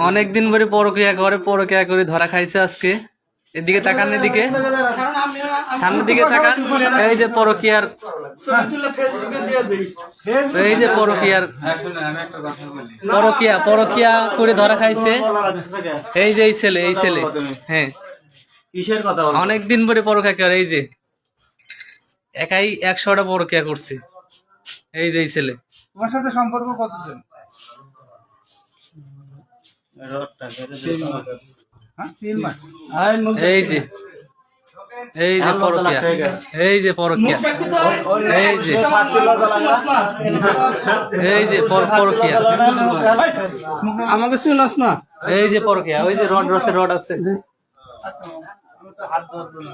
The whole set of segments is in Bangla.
অনেকদিন ধরে পরকিয়া করে ধরা খাইছে আজকে। এদিকে তাকান, এদিকে সামনের দিকে তাকান। এই যে পরকিয়ার, এই যে পরকিয়া করে ধরা খাইছে। এই যে এই ছেলে হ্যাঁ, কিসের কথা? অনেকদিন ধরে পরকিয়া করে। এই যে একাই 100টা পরকিয়া করছে। এই যে এই ছেলে। তোমার সাথে সম্পর্ক কতদিন? এই যে পরকিয়া, এই যে পরকিয়া, এই যে পরকিয়া, আমাকে চিনস না? এই যে পরকিয়া। ওই যে রড আছে। হাত ধরবো না,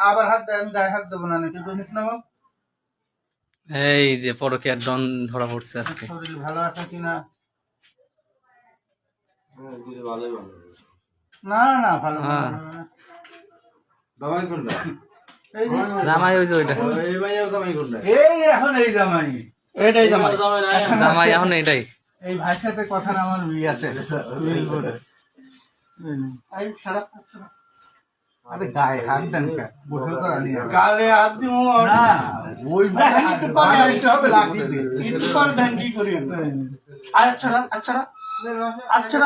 আবার হাত দেয়, আমি গায়ে হাত দেবো না, কিন্তু মুখ নামাও। এই যে পরকিয়ার ডন ধরা পড়ছে আজকে। শরীর ভালো আছে কিনা? না না, ভালো জামাই, ওই যে ওইটা এই এখন এই জামাই, এটাই জামাই, জামাই এখন এটাই। এই ভাইয়ের সাথে কথা না আমার বিয়ে আছে। আরে গায়ে হাত দেন, গোসল করা নিয়ে গায়ে হাত দিব না, ওই হবে লাঠি দিয়ে একটু পরে ধ্যান কি করি। আচ্ছা আচ্ছা আচ্ছা